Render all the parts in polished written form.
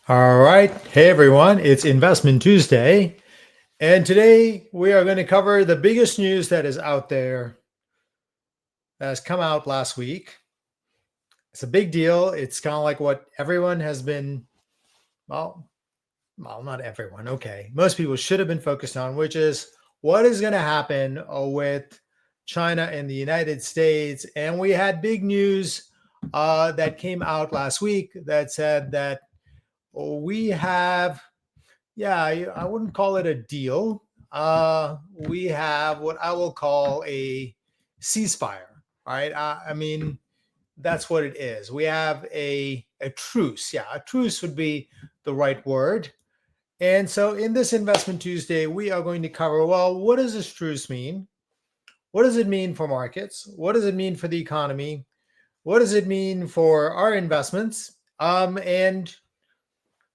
All right. Hey, everyone. It's Investment Tuesday. And today we are going to cover the biggest news that is out there that has come out last week. It's a big deal. It's kind of like what everyone has been, well, not everyone. Okay. Most people should have been focused on, which is what is going to happen with China and the United States. And we had big news that came out last week that said that we have I wouldn't call it a deal. We have what I will call a ceasefire, right? I mean, that's what it is. We have a truce. Yeah, a truce would be the right word. And so in this Investment Tuesday, we are going to cover, well, what does this truce mean? What does it mean for markets? What does it mean for the economy? What does it mean for our investments? And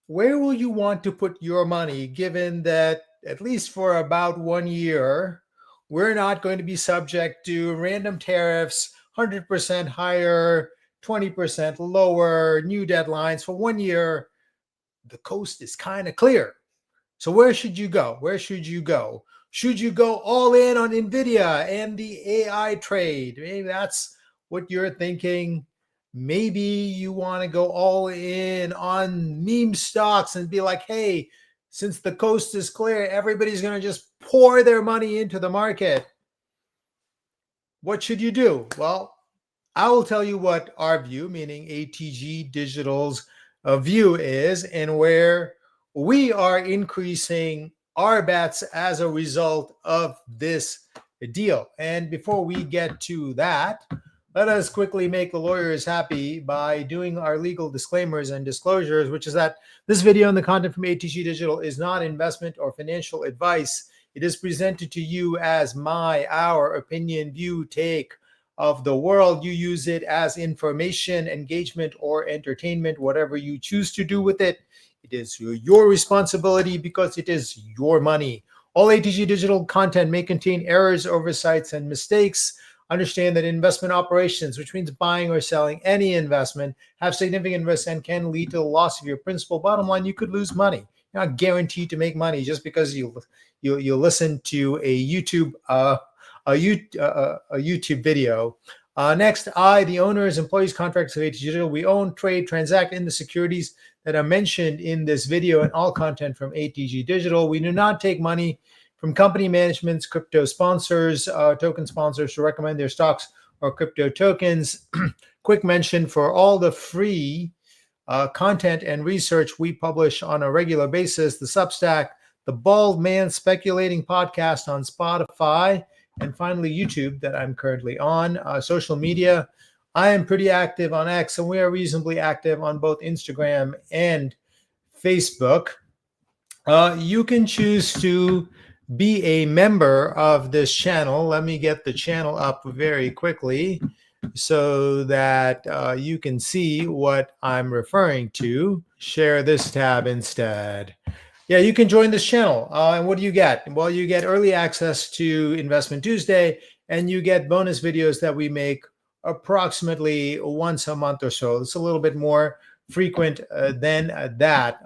where will you want to put your money given that at least for about 1 year, we're not going to be subject to random tariffs, 100% higher, 20% lower, new deadlines for 1 year? The coast is kind of clear. So where should you go? Where should you go? Should you go all in on NVIDIA and the AI trade? Maybe that's what you're thinking. Maybe you want to go all in on meme stocks and be like, hey, since the coast is clear, everybody's going to just pour their money into the market. What should you do? Well, I will tell you what our view, meaning ATG Digital's view is, and where we are increasing our bets as a result of this deal. And before we get to that, let us quickly make the lawyers happy by doing our legal disclaimers and disclosures, which is that this video and the content from ATG Digital is not investment or financial advice. It is presented to you as our opinion, view, take of the world. You use it as information, engagement, or entertainment, whatever you choose to do with it. It is your responsibility because it is your money. All ATG Digital content may contain errors, oversights, and mistakes. Understand that investment operations, which means buying or selling any investment, have significant risks and can lead to the loss of your principal. Bottom line, you could lose money. You're not guaranteed to make money just because you listen to a YouTube video. Next, the owners, employees, contractors of ATG Digital, we own, trade, transact in the securities that are mentioned in this video and all content from ATG Digital. We do not take money from company managements, crypto sponsors, token sponsors to recommend their stocks or crypto tokens. Quick mention for all the free content and research we publish on a regular basis: the Substack, the Bald Man Speculating podcast on Spotify, and finally YouTube that I'm currently on. Social media, I am pretty active on X, and we are reasonably active on both Instagram and Facebook. You can choose to be a member of this channel. Let me get the channel up very quickly so that you can see what I'm referring to. Share this tab instead. Yeah, you can join this channel. And what do you get? Well, you get early access to Investment Tuesday, and you get bonus videos that we make approximately once a month or so. It's a little bit more frequent than that.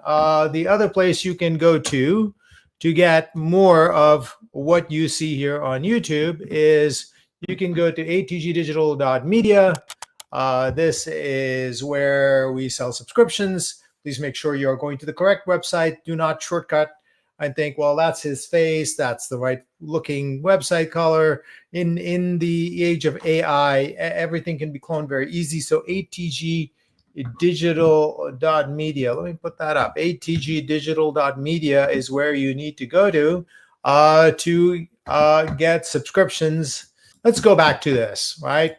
The other place you can go to get more of what you see here on YouTube is you can go to atgdigital.media. This is where we sell subscriptions. Please make sure you're going to the correct website. Do not shortcut and think, well, that's his face. That's the right looking website color. In the age of AI, everything can be cloned very easy. So atgdigital.media. Let me put that up. atgdigital.media is where you need to go to get subscriptions. Let's go back to this, right?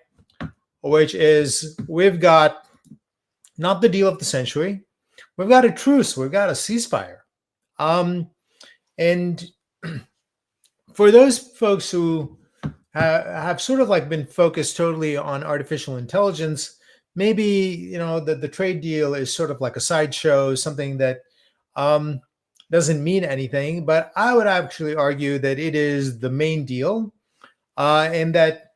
Which is, we've got not the deal of the century. We've got a truce. We've got a ceasefire. And for those folks who have sort of like been focused totally on artificial intelligence, maybe the trade deal is sort of like a sideshow, something that doesn't mean anything. But I would actually argue that it is the main deal, and that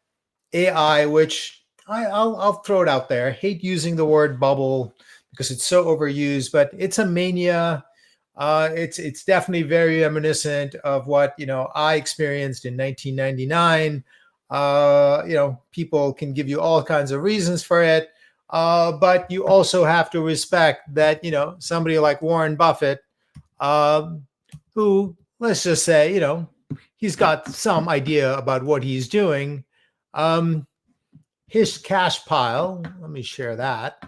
AI, which I'll throw it out there. I hate using the word bubble because it's so overused, but it's a mania. It's definitely very reminiscent of what I experienced in 1999. People can give you all kinds of reasons for it, but you also have to respect that somebody like Warren Buffett, um, who, let's just say, he's got some idea about what he's doing. Um, his cash pile, let me share that,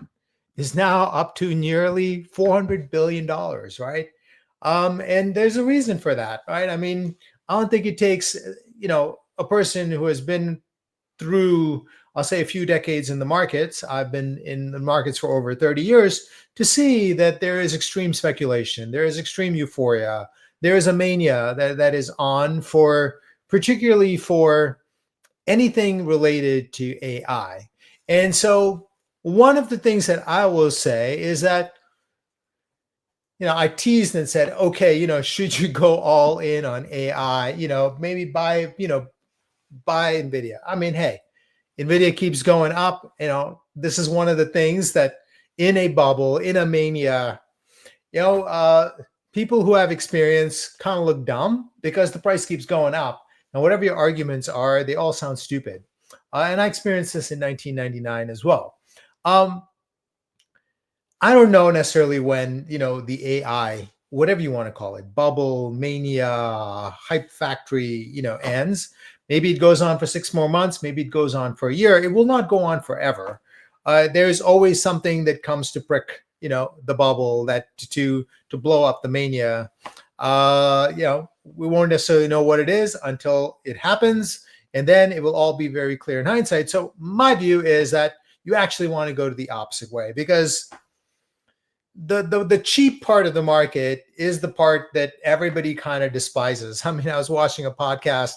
is now up to nearly $400 billion, right? And there's a reason for that, right? I mean, I don't think it takes, a person who has been through, I'll say, a few decades in the markets. I've been in the markets for over 30 years to see that there is extreme speculation, there is extreme euphoria, there is a mania that is on for, particularly for anything related to AI. And so one of the things that I will say is that, I teased and said, okay, should you go all in on AI, maybe buy NVIDIA. I mean, hey, NVIDIA keeps going up. This is one of the things that in a bubble, in a mania, people who have experience kind of look dumb because the price keeps going up. And whatever your arguments are, they all sound stupid. And I experienced this in 1999 as well. I don't know necessarily when, the AI, whatever you want to call it, bubble, mania, hype factory, ends. Maybe it goes on for 6 more months. Maybe it goes on for a year. It will not go on forever. There's always something that comes to prick, the bubble, that to blow up the mania. We won't necessarily know what it is until it happens, and then it will all be very clear in hindsight. So my view is that you actually want to go to the opposite way, because the cheap part of the market is the part that everybody kind of despises. I mean, I was watching a podcast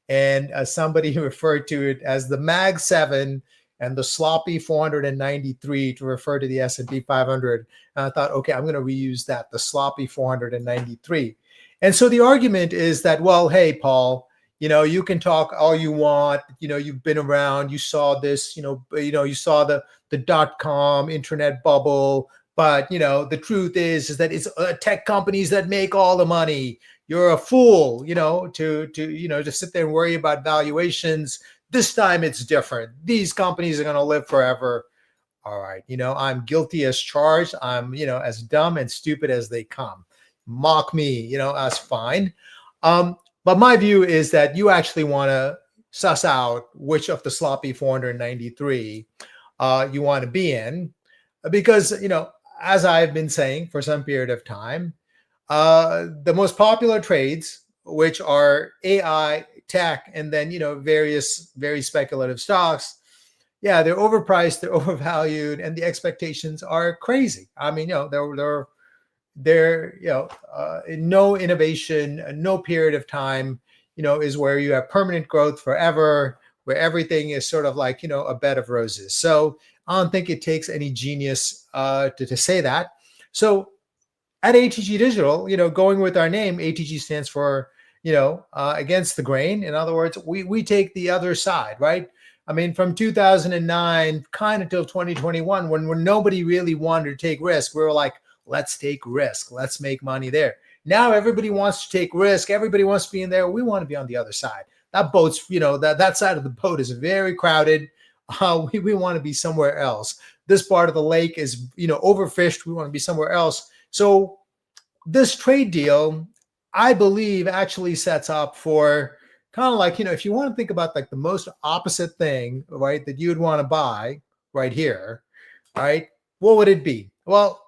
and somebody referred to it as the Mag 7 and the sloppy 493 to refer to the S&P 500. And I thought, okay, I'm going to reuse that, the sloppy 493. And so the argument is that, well, hey, Paul, you can talk all you want. You've been around. You saw this. You saw the dot-com internet bubble. But the truth is that it's tech companies that make all the money. You're a fool, to sit there and worry about valuations. This time it's different. These companies are going to live forever. All right, I'm guilty as charged. I'm, as dumb and stupid as they come. Mock me, that's fine. But my view is that you actually want to suss out which of the sloppy 493 you want to be in, because as I've been saying for some period of time, the most popular trades, which are AI, tech, and then various very speculative stocks, yeah, they're overpriced, they're overvalued, and the expectations are crazy. I mean, they're no innovation, no period of time, is where you have permanent growth forever, where everything is sort of like a bed of roses. So I don't think it takes any genius to say that. So at ATG Digital, going with our name, ATG stands for, against the grain. In other words, we take the other side, right? I mean, from 2009 kind of till 2021, when nobody really wanted to take risk, we were like, let's take risk. Let's make money there. Now everybody wants to take risk. Everybody wants to be in there. We want to be on the other side. That boat's, that side of the boat is very crowded. We want to be somewhere else. This part of the lake is, overfished. We want to be somewhere else. So this trade deal, I believe, actually sets up for kind of like, if you want to think about like the most opposite thing, right, that you'd want to buy right here, right, what would it be? Well,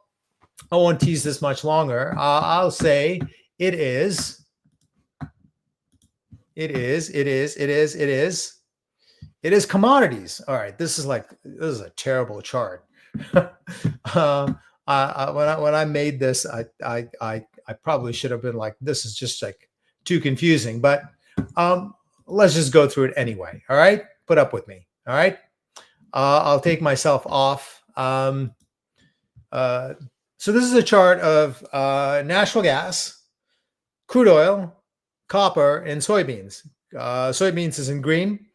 I won't tease this much longer. I'll say it is commodities. All right, this is a terrible chart. When I made this, I probably should have been like, this is just like too confusing. But let's just go through it anyway. All right, put up with me. All right, I'll take myself off. So this is a chart of natural gas, crude oil, copper, and soybeans. Soybeans is in green,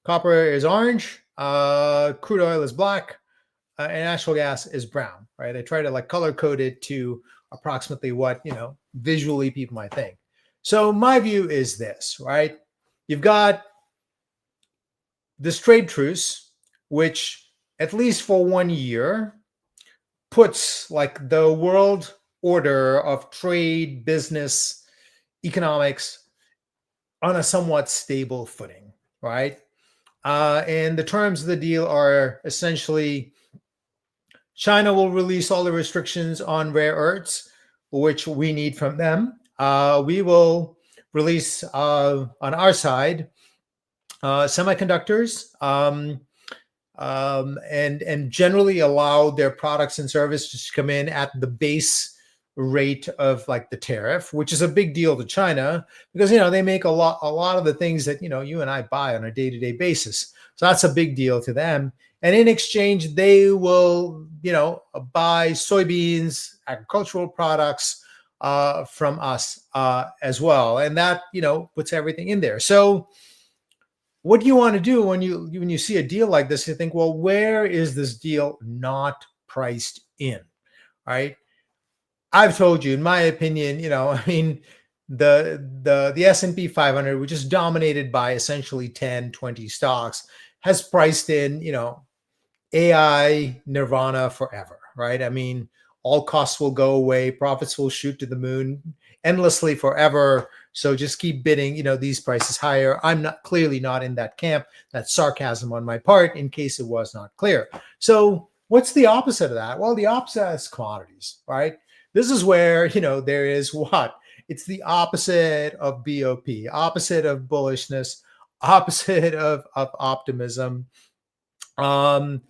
copper is orange, crude oil is black, and natural gas is brown. right? I try to like color code it to approximately what, visually people might think. So my view is this, right? You've got this trade truce, which at least for 1 year puts like the world order of trade, business, economics on a somewhat stable footing, right? And the terms of the deal are essentially China will release all the restrictions on rare earths, which we need from them. We will release on our side semiconductors, and generally allow their products and services to come in at the base rate of like the tariff, which is a big deal to China because they make a lot of the things that you and I buy on a day-to-day basis. So that's a big deal to them. And in exchange, they will buy soybeans, agricultural products from us as well, and that puts everything in there. So what do you want to do when you see a deal like this? You think, well, where is this deal not priced in? Right? I've told you, in my opinion, I mean, the S&P 500, which is dominated by essentially 10, 20 stocks, has priced in, AI nirvana forever, right? I mean, all costs will go away, profits will shoot to the moon endlessly forever. So just keep bidding, these prices higher. I'm clearly not in that camp. That's sarcasm on my part, in case it was not clear. So what's the opposite of that? Well, the opposite is commodities, right? This is where, there is what? It's the opposite of BOP, opposite of bullishness, opposite of optimism, and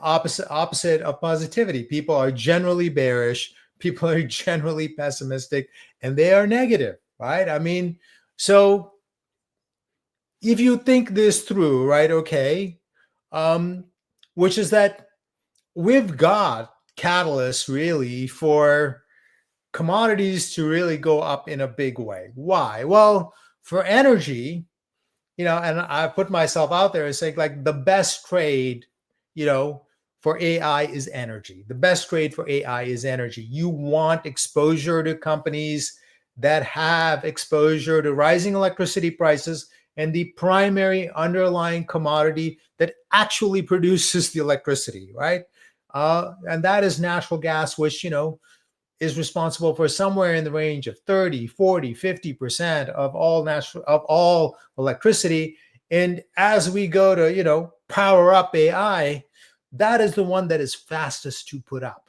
opposite of positivity. People are generally bearish. People are generally pessimistic, and they are negative, right? I mean, so if you think this through, right? Okay, which is that we've got catalysts really for commodities to really go up in a big way. Why? Well, for energy, and I put myself out there and say like the best trade, for AI is energy. The best trade for AI is energy. You want exposure to companies that have exposure to rising electricity prices and the primary underlying commodity that actually produces the electricity, right? And that is natural gas, which, is responsible for somewhere in the range of 30, 40, 50% of all electricity. And as we go to, power up AI, that is the one that is fastest to put up.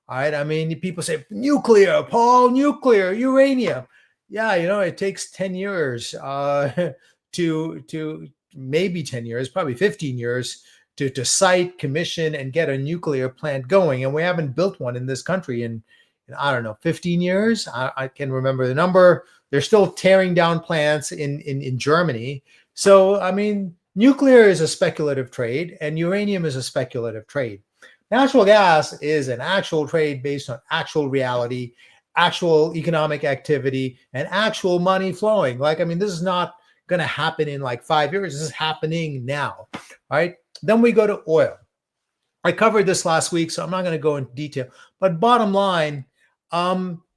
All right. I mean, people say nuclear, Paul, nuclear, uranium. Yeah, it takes 10 years to maybe 10 years, probably 15 years to site, commission, and get a nuclear plant going. And we haven't built one in this country in I don't know, 15 years. I can remember the number. They're still tearing down plants in Germany. So, I mean, nuclear is a speculative trade and uranium is a speculative trade. Natural gas is an actual trade based on actual reality, actual economic activity, and actual money flowing. Like, I mean, this is not going to happen in like 5 years. This is happening now, right? Then we go to oil. I covered this last week, so I'm not going to go into detail. But bottom line,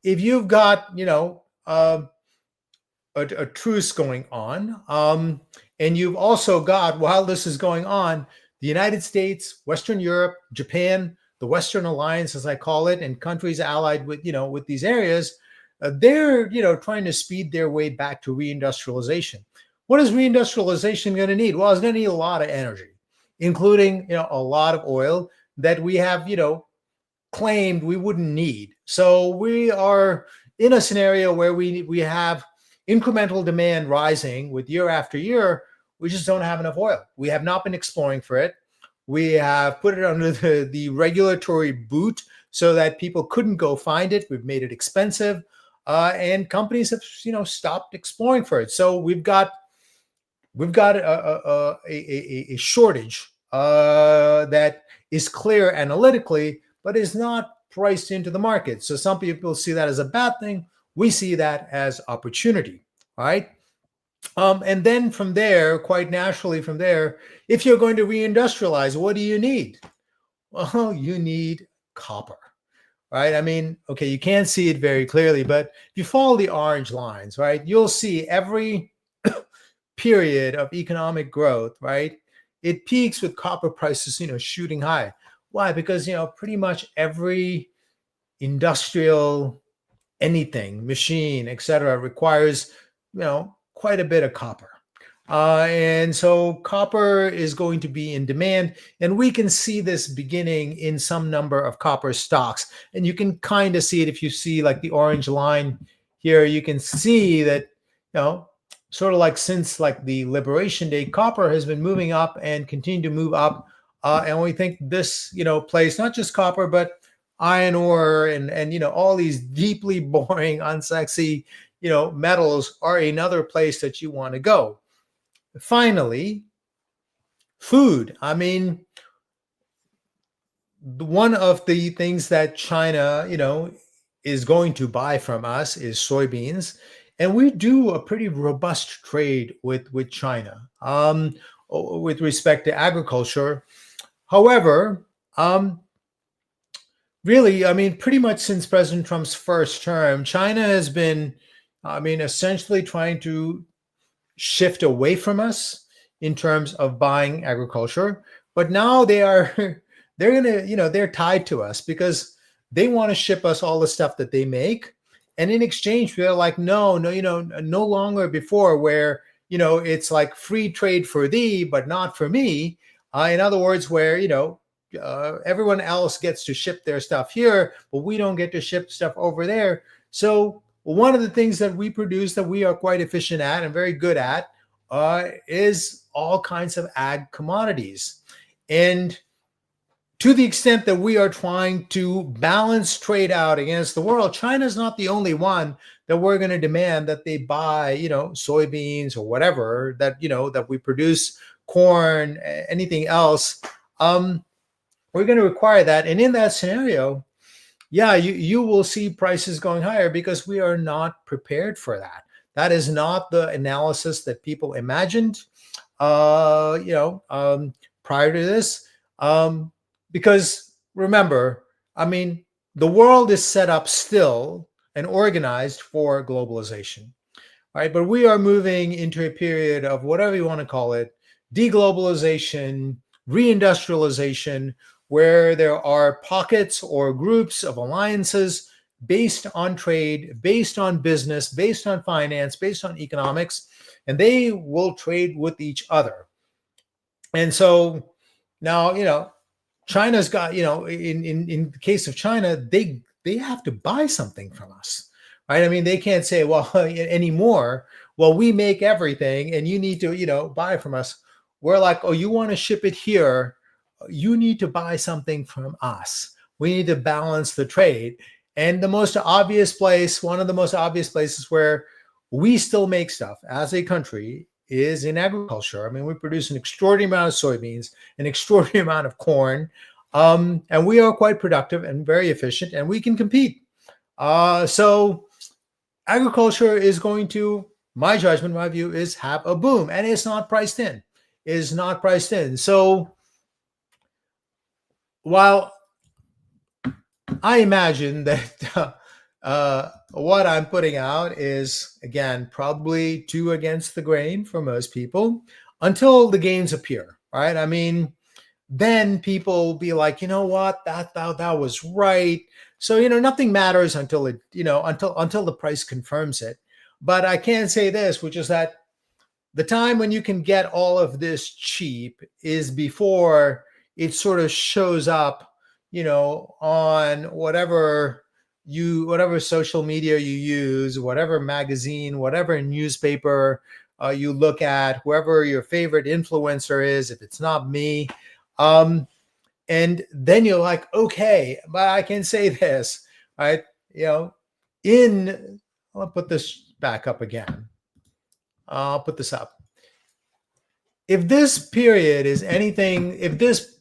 if you've got, a truce going on, and you've also got, while this is going on, the United States, Western Europe, Japan, the Western Alliance, as I call it, and countries allied with, with these areas, they're, trying to speed their way back to reindustrialization. What is reindustrialization going to need? Well, it's going to need a lot of energy, including, a lot of oil that we have, claimed we wouldn't need. So we are in a scenario where we have incremental demand rising with year after year. We just don't have enough oil. We have not been exploring for it. We have put it under the regulatory boot so that people couldn't go find it. We've made it expensive, and companies have stopped exploring for it. So we've got a shortage that is clear analytically, but is not priced into the market. So some people see that as a bad thing. We see that as opportunity, right? And then from there, quite naturally if you're going to reindustrialize, what do you need? Well, you need copper, right? I mean, okay, you can't see it very clearly, but if you follow the orange lines, right, you'll see every period of economic growth, right? It peaks with copper prices, shooting high. Why? Because, pretty much every industrial anything, machine, etc., requires, quite a bit of copper. And so copper is going to be in demand. And we can see this beginning in some number of copper stocks. And you can kind of see it if you see like the orange line here. You can see that, sort of like since like the Liberation Day, copper has been moving up and continue to move up. And we think this, place, not just copper, but iron ore and all these deeply boring, unsexy, metals are another place that you want to go. Finally, food. I mean, one of the things that China, is going to buy from us is soybeans, and we do a pretty robust trade with China with respect to agriculture. However, really, I mean, pretty much since President Trump's first term, China has been, essentially trying to shift away from us in terms of buying agriculture. But now they're gonna, they're tied to us because they want to ship us all the stuff that they make. And in exchange, they're like, no, no longer before where, it's like free trade for thee, but not for me. In other words, where, everyone else gets to ship their stuff here, but we don't get to ship stuff over there. So one of the things that we produce that we are quite efficient at and very good at is all kinds of ag commodities. And to the extent that we are trying to balance trade out against the world, China's not the only one that we're going to demand that they buy, soybeans or whatever that, that we produce, corn, anything else. We're going to require that. And in that scenario, yeah, you will see prices going higher because we are not prepared for that. That is not the analysis that people imagined, prior to this. Because remember, I mean, the world is set up still and organized for globalization, right? But we are moving into a period of whatever you want to call it, deglobalization, reindustrialization, where there are pockets or groups of alliances based on trade, based on business, based on finance, based on economics, and they will trade with each other. And so now, China's got, in the case of China, they have to buy something from us, right? I mean, they can't say, well, anymore, well, we make everything and you need to, buy from us. We're like, oh, you want to ship it here? You need to buy something from us. We need to balance the trade. And one of the most obvious places where we still make stuff as a country is in agriculture. I mean, we produce an extraordinary amount of soybeans, an extraordinary amount of corn, and we are quite productive and very efficient, and we can compete. So agriculture is going to, my judgment, my view, is have a boom, and it's not priced in. Is not priced in. So while I imagine that what I'm putting out is, again, probably too against the grain for most people until the gains appear, right? I mean, then people will be like, you know what, that was right. So, nothing matters until it, until the price confirms it. But I can say this, which is that the time when you can get all of this cheap is before it sort of shows up, on whatever social media you use, whatever magazine, whatever newspaper you look at, whoever your favorite influencer is, if it's not me. And then you're like, okay, but I can say this, right? I'll put this back up again. I'll put this up. If this period is anything, if this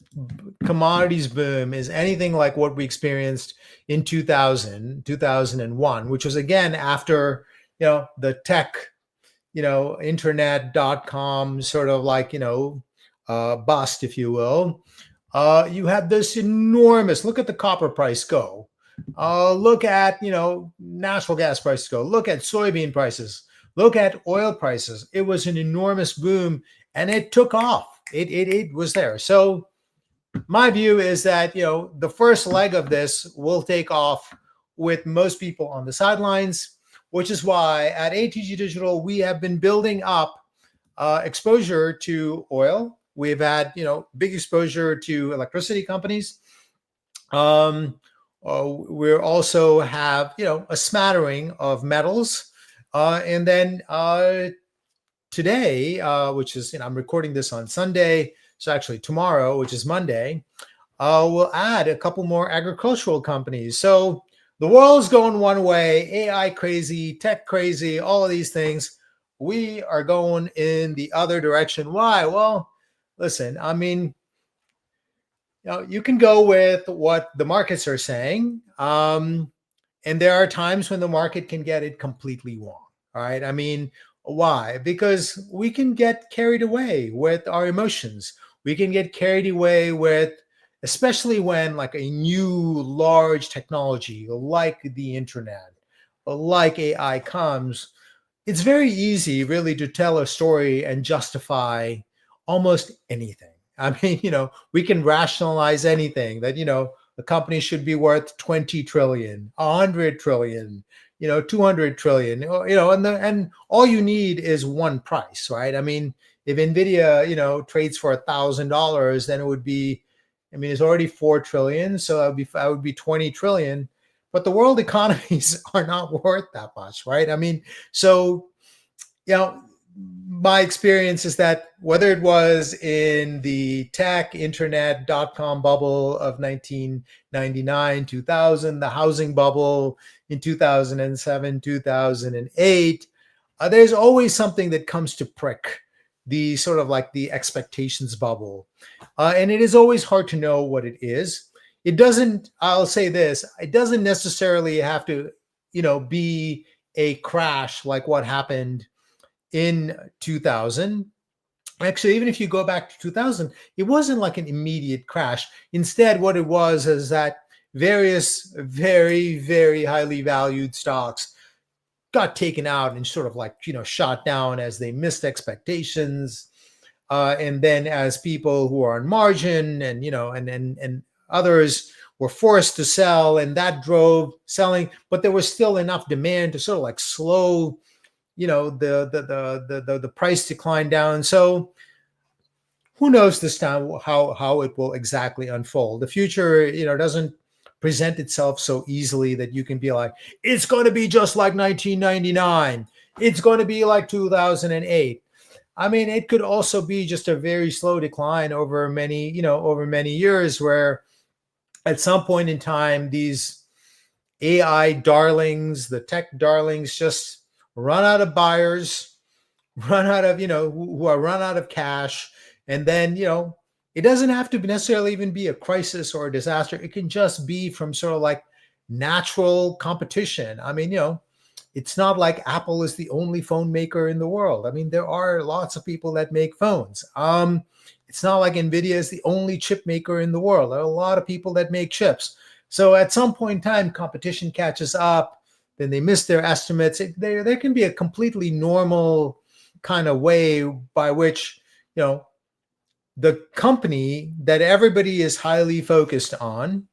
commodities boom is anything like what we experienced in 2001, which was again after, the tech, internet.com sort of like, bust, if you will. You have this enormous, look at the copper price go. Look at, natural gas prices go. Look at soybean prices. Look at oil prices. It was an enormous boom and it took off. It was there. So my view is that, the first leg of this will take off with most people on the sidelines, which is why at ATG Digital, we have been building up exposure to oil. We've had, big exposure to electricity companies. We also have, a smattering of metals. And then today, which is, I'm recording this on Sunday. So actually tomorrow, which is Monday, we'll add a couple more agricultural companies. So the world's going one way, AI crazy, tech crazy, all of these things. We are going in the other direction. Why? Well, listen, I mean, you can go with what the markets are saying. And there are times when the market can get it completely wrong. All right. I mean, why? Because we can get carried away with our emotions. We can get carried away with, especially when like a new large technology like the internet, like AI comes. It's very easy, really, to tell a story and justify almost anything. I mean, we can rationalize anything that, the company should be worth 20 trillion, 100 trillion, 200 trillion, and all you need is one price, right? I mean, if Nvidia, trades for $1,000, then it would be, I mean, it's already 4 trillion. So that would be 20 trillion, but the world economies are not worth that much, right? I mean, so, my experience is that whether it was in the tech internet .com bubble of 1999, 2000, the housing bubble in 2007, 2008, there's always something that comes to prick the sort of like the expectations bubble. And it is always hard to know what it is. It doesn't, I'll say this, it doesn't necessarily have to, be a crash like what happened in 2000. Actually, even if you go back to 2000, it wasn't like an immediate crash. Instead, what it was is that various very, very highly valued stocks got taken out and sort of like, shot down as they missed expectations. And then as people who are on margin and, and others were forced to sell, and that drove selling, but there was still enough demand to sort of like slow the price decline down. So who knows this time how it will exactly unfold. The future, doesn't present itself so easily that you can be like, it's going to be just like 1999. It's going to be like 2008. I mean, it could also be just a very slow decline over many years, where at some point in time, these AI darlings, the tech darlings, just run out of buyers, run out of, who are run out of cash. And then, it doesn't have to necessarily even be a crisis or a disaster. It can just be from sort of like natural competition. I mean, it's not like Apple is the only phone maker in the world. I mean, there are lots of people that make phones. It's not like Nvidia is the only chip maker in the world. There are a lot of people that make chips. So at some point in time, competition catches up, then they miss their estimates. There can be a completely normal kind of way by which, the company that everybody is highly focused on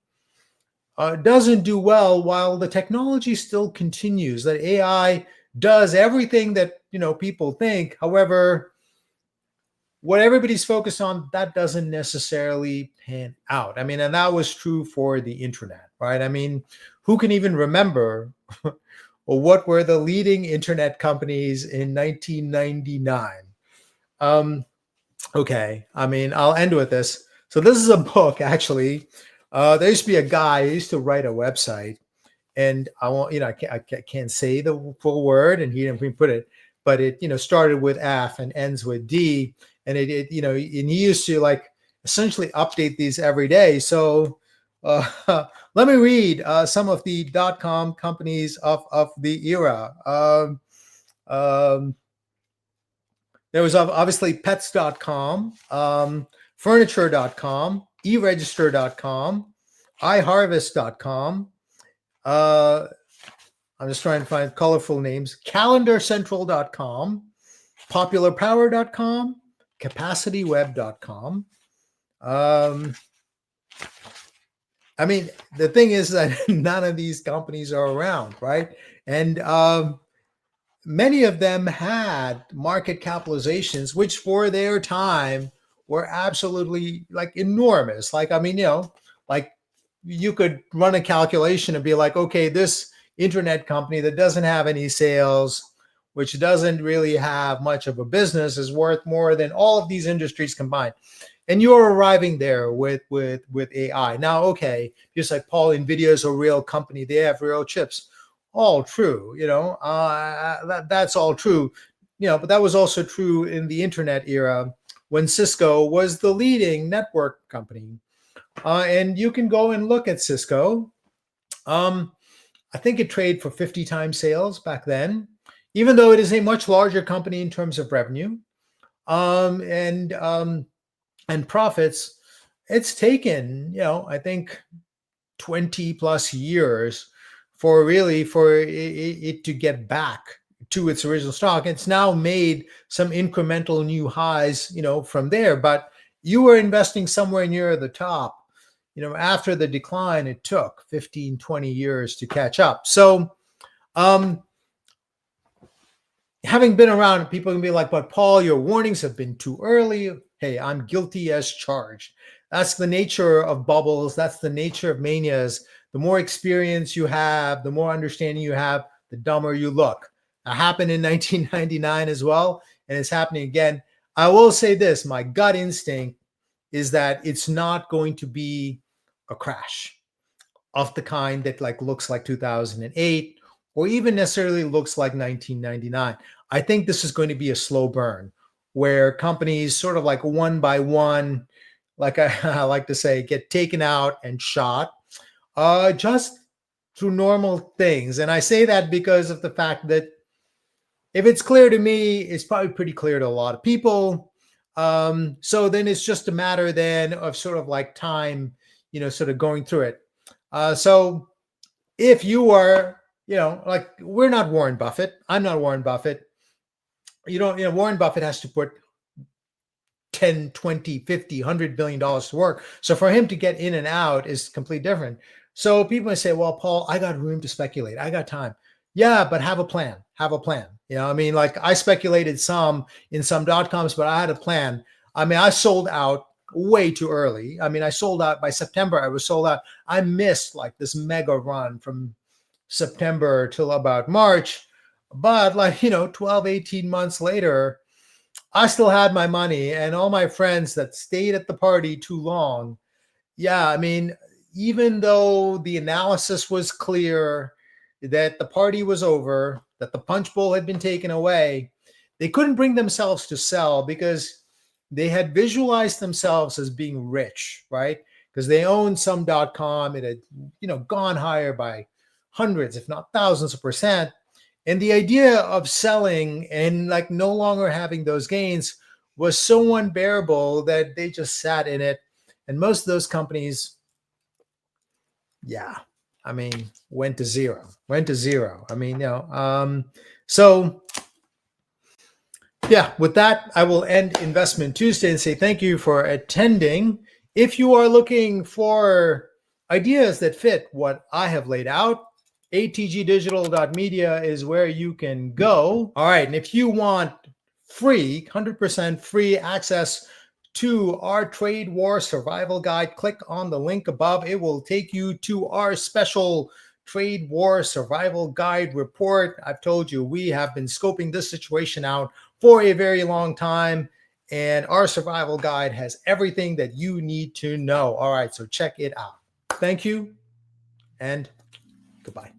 doesn't do well while the technology still continues, that AI does everything that, people think. However, what everybody's focused on, that doesn't necessarily pan out. I mean, and that was true for the internet, right? I mean, who can even remember well, what were the leading internet companies in 1999? Okay, I mean, I'll end with this. So this is a book, actually. There used to be a guy who used to write a website, and I won't, I can't say the full word, and he didn't put it, but it, started with F and ends with D, and it, and he used to like essentially update these every day. So let me read some of the .com companies of the era. There was obviously pets.com, furniture.com, eregister.com, iharvest.com. I'm just trying to find colorful names. calendarcentral.com, popularpower.com, capacityweb.com. I mean, the thing is that none of these companies are around, right? And many of them had market capitalizations, which for their time were absolutely like enormous. Like, I mean, like you could run a calculation and be like, okay, this internet company that doesn't have any sales, which doesn't really have much of a business, is worth more than all of these industries combined. And you're arriving there with AI. Now, okay, just like Paul, NVIDIA is a real company. They have real chips. All true, that's all true, but that was also true in the internet era when Cisco was the leading network company. And you can go and look at Cisco. I think it traded for 50 times sales back then, even though it is a much larger company in terms of revenue. And profits. It's taken, I think 20 plus years for it to get back to its original stock. It's now made some incremental new highs, from there, but you were investing somewhere near the top. After the decline, it took 15, 20 years to catch up. So, having been around, people can be like, but Paul, your warnings have been too early. Hey, I'm guilty as charged. That's the nature of bubbles. That's the nature of manias. The more experience you have, the more understanding you have, the dumber you look. It happened in 1999 as well, and it's happening again. I will say this, my gut instinct is that it's not going to be a crash of the kind that like looks like 2008 or even necessarily looks like 1999. I think this is going to be a slow burn where companies sort of like one by one, like I like to say, get taken out and shot just through normal things. And I say that because of the fact that if it's clear to me, it's probably pretty clear to a lot of people. So then it's just a matter then of sort of like time, sort of going through it. So if you are, like we're not Warren Buffett. I'm not Warren Buffett. Warren Buffett has to put 10, 20, 50, $100 billion to work. So for him to get in and out is completely different. So people may say, well, Paul, I got room to speculate. I got time. Yeah, but have a plan. Have a plan. Like I speculated in some .coms, but I had a plan. I sold out way too early. I sold out by September. I was sold out. I missed like this mega run from September till about March. But 12, 18 months later, I still had my money and all my friends that stayed at the party too long. Yeah, even though the analysis was clear that the party was over, that the punch bowl had been taken away, they couldn't bring themselves to sell because they had visualized themselves as being rich, right? Because they owned some .com. It had, gone higher by hundreds, if not thousands of percent. And the idea of selling and like no longer having those gains was so unbearable that they just sat in it. And most of those companies, went to zero. So yeah, with that, I will end Investment Tuesday and say thank you for attending. If you are looking for ideas that fit what I have laid out, atgdigital.media is where you can go. All right. And if you want free, 100% free access to our Trade War Survival Guide, click on the link above. It will take you to our special Trade War Survival Guide report. I've told you we have been scoping this situation out for a very long time, and our survival guide has everything that you need to know. All right. So check it out. Thank you and goodbye.